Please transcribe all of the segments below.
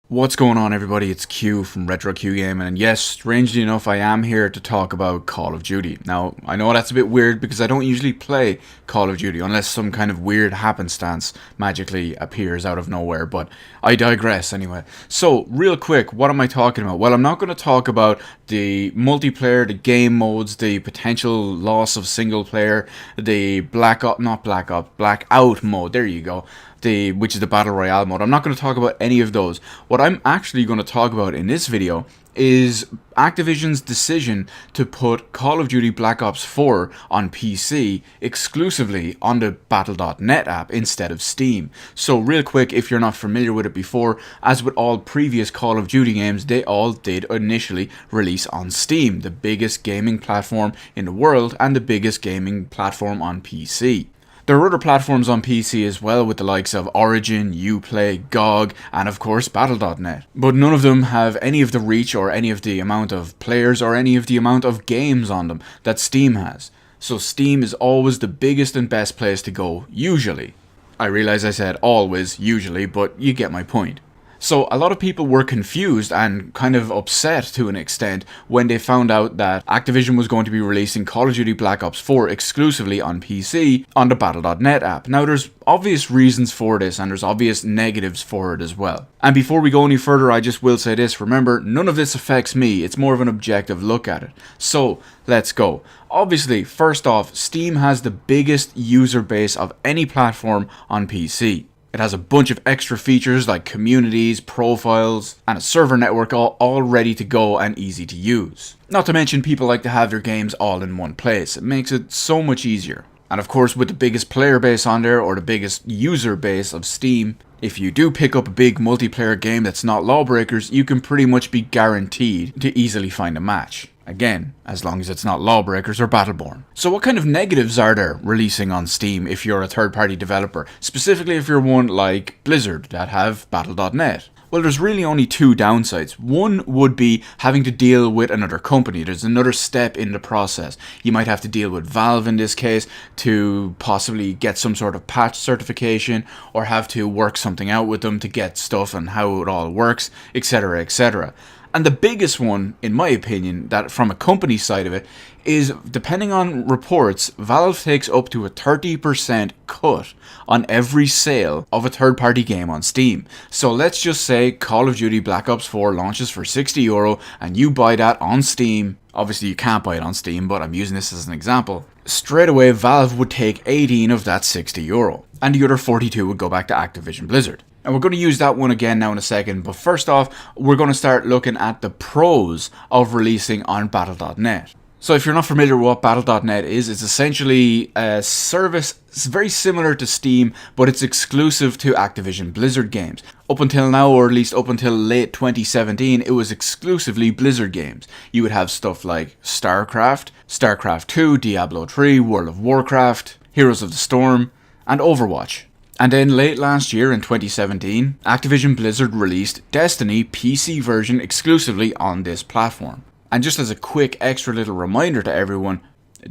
What's going on, everybody? It's Q from Retro Q Gaming, and yes, strangely enough, I am here to talk about Call of Duty. Now, I know that's a bit weird because I don't usually play Call of Duty unless some kind of weird happenstance magically appears out of nowhere, but I digress anyway. So, real quick, what am I talking about? Well, I'm not going to talk about the multiplayer, the game modes, the potential loss of single player, the blackout mode, there you go. Which is the Battle Royale mode. I'm not going to talk about any of those. What I'm actually going to talk about in this video is Activision's decision to put Call of Duty Black Ops 4 on PC exclusively on the Battle.net app instead of Steam. So real quick, if you're not familiar with it before, as with all previous Call of Duty games, they all did initially release on Steam, the biggest gaming platform in the world and the biggest gaming platform on PC. There are other platforms on PC as well, with the likes of Origin, Uplay, GOG, and of course Battle.net. But none of them have any of the reach or any of the amount of players or any of the amount of games on them that Steam has. So Steam is always the biggest and best place to go, usually. I realize I said always, usually, but you get my point. So a lot of people were confused and kind of upset to an extent when they found out that Activision was going to be releasing Call of Duty Black Ops 4 exclusively on PC on the Battle.net app. Now there's obvious reasons for this and there's obvious negatives for it as well. And before we go any further, I just will say this: remember, none of this affects me, it's more of an objective look at it. So let's go. Obviously, first off, Steam has the biggest user base of any platform on PC. It has a bunch of extra features like communities, profiles, and a server network all ready to go and easy to use. Not to mention, people like to have their games all in one place. It makes it so much easier. And of course, with the biggest player base on there, or the biggest user base of Steam, if you do pick up a big multiplayer game that's not Lawbreakers, you can pretty much be guaranteed to easily find a match. Again, as long as it's not Lawbreakers or Battleborn. So what kind of negatives are there releasing on Steam if you're a third-party developer? Specifically if you're one like Blizzard that have Battle.net. Well, there's really only two downsides. One would be having to deal with another company. There's another step in the process. You might have to deal with Valve in this case to possibly get some sort of patch certification, or have to work something out with them to get stuff and how it all works, etc., etc. And the biggest one, in my opinion, that from a company side of it, is, depending on reports, Valve takes up to a 30% cut on every sale of a third-party game on Steam. So let's just say Call of Duty Black Ops 4 launches for €60 and you buy that on Steam. Obviously you can't buy it on Steam, but I'm using this as an example. Straight away, Valve would take 18 of that €60, and the other 42 would go back to Activision Blizzard. And we're going to use that one again now in a second, but first off, we're going to start looking at the pros of releasing on Battle.net. So if you're not familiar with what Battle.net is, it's essentially a service very similar to Steam, but it's exclusive to Activision Blizzard games. Up until now, or at least up until late 2017, it was exclusively Blizzard games. You would have stuff like StarCraft, StarCraft 2, Diablo 3, World of Warcraft, Heroes of the Storm, and Overwatch. And then late last year in 2017, Activision Blizzard released Destiny PC version exclusively on this platform. And just as a quick extra little reminder to everyone,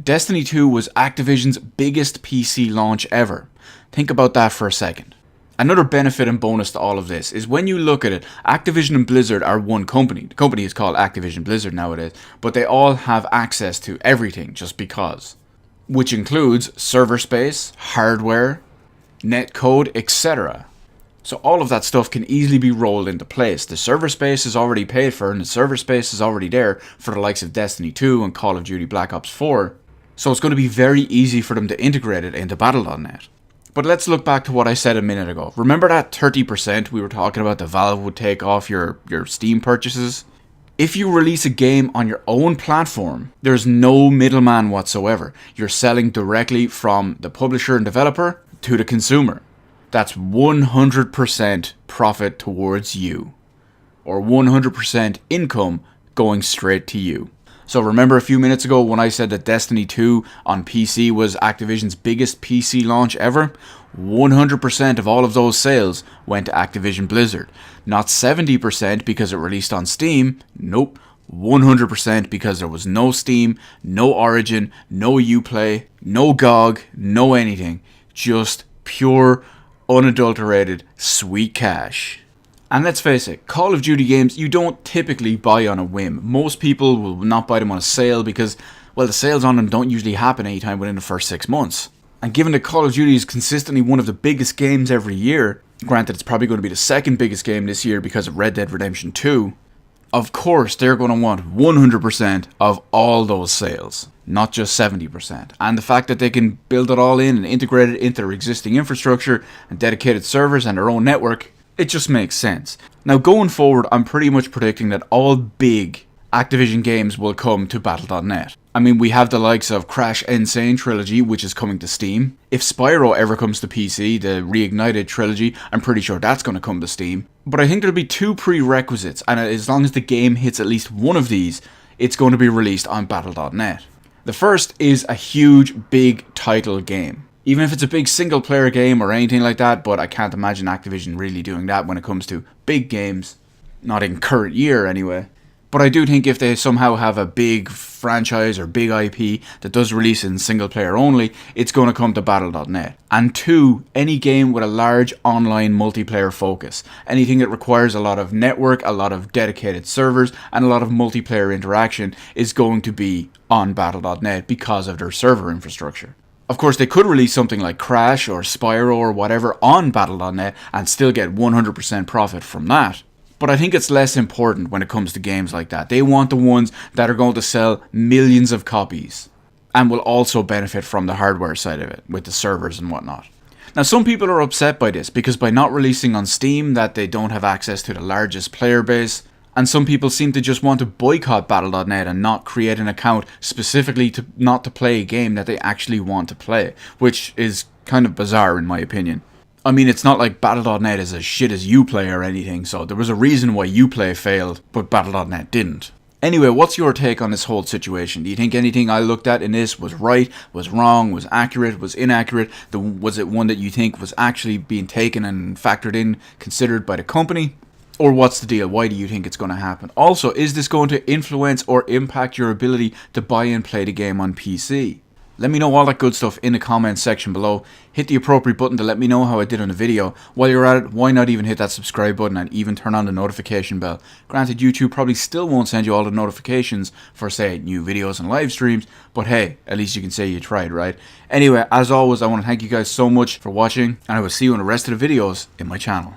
Destiny 2 was Activision's biggest PC launch ever. Think about that for a second. Another benefit and bonus to all of this is when you look at it, Activision and Blizzard are one company. The company is called Activision Blizzard nowadays, but they all have access to everything just because. Which includes server space, hardware, netcode, etc. So all of that stuff can easily be rolled into place. The server space is already paid for, and the server space is already there for the likes of Destiny 2 and Call of Duty Black Ops 4. So it's going to be very easy for them to integrate it into Battle.net. But let's look back to what I said a minute ago. Remember that 30% we were talking about that Valve would take off your Steam purchases? If you release a game on your own platform, there's no middleman whatsoever. You're selling directly from the publisher and developer to the consumer. That's 100% profit towards you, or 100% income going straight to you. So remember a few minutes ago when I said that Destiny 2 on PC was Activision's biggest PC launch ever? 100% of all of those sales went to Activision Blizzard. Not 70% because it released on Steam, nope. 100% because there was no Steam, no Origin, no Uplay, no GOG, no anything. Just pure, unadulterated, sweet cash. And let's face it, Call of Duty games you don't typically buy on a whim. Most people will not buy them on a sale because, well, the sales on them don't usually happen anytime within the first 6 months. And given that Call of Duty is consistently one of the biggest games every year, granted it's probably going to be the second biggest game this year because of Red Dead Redemption 2, of course they're going to want 100% of all those sales, not just 70%. And the fact that they can build it all in and integrate it into their existing infrastructure and dedicated servers and their own network, it just makes sense. Now going forward, I'm pretty much predicting that all big Activision games will come to Battle.net. I mean, we have the likes of Crash N. Sane Trilogy, which is coming to Steam. If Spyro ever comes to PC, the Reignited Trilogy, I'm pretty sure that's going to come to Steam. But I think there'll be two prerequisites, and as long as the game hits at least one of these, it's going to be released on Battle.net. The first is a huge, big title game. Even if it's a big single player game or anything like that, but I can't imagine Activision really doing that when it comes to big games. Not in current year anyway. But I do think if they somehow have a big franchise or big IP that does release in single player only, it's going to come to Battle.net. And two, any game with a large online multiplayer focus. Anything that requires a lot of network, a lot of dedicated servers, and a lot of multiplayer interaction is going to be on Battle.net because of their server infrastructure. Of course, they could release something like Crash or Spyro or whatever on Battle.net and still get 100% profit from that. But I think it's less important when it comes to games like that. They want the ones that are going to sell millions of copies and will also benefit from the hardware side of it with the servers and whatnot. Now, some people are upset by this because by not releasing on Steam that they don't have access to the largest player base, and some people seem to just want to boycott Battle.net and not create an account specifically to not to play a game that they actually want to play, which is kind of bizarre in my opinion. I mean, it's not like Battle.net is as shit as Uplay or anything, so there was a reason why Uplay failed, but Battle.net didn't. Anyway, what's your take on this whole situation? Do you think anything I looked at in this was right, was wrong, was accurate, was inaccurate? Was it one that you think was actually being taken and factored in, considered by the company? Or what's the deal? Why do you think it's going to happen? Also, is this going to influence or impact your ability to buy and play the game on PC? Let me know all that good stuff in the comments section below. Hit the appropriate button to let me know how I did on the video. While you're at it, why not even hit that subscribe button and even turn on the notification bell? Granted, YouTube probably still won't send you all the notifications for, say, new videos and live streams, but hey, at least you can say you tried, right? Anyway, as always, I want to thank you guys so much for watching, and I will see you in the rest of the videos in my channel.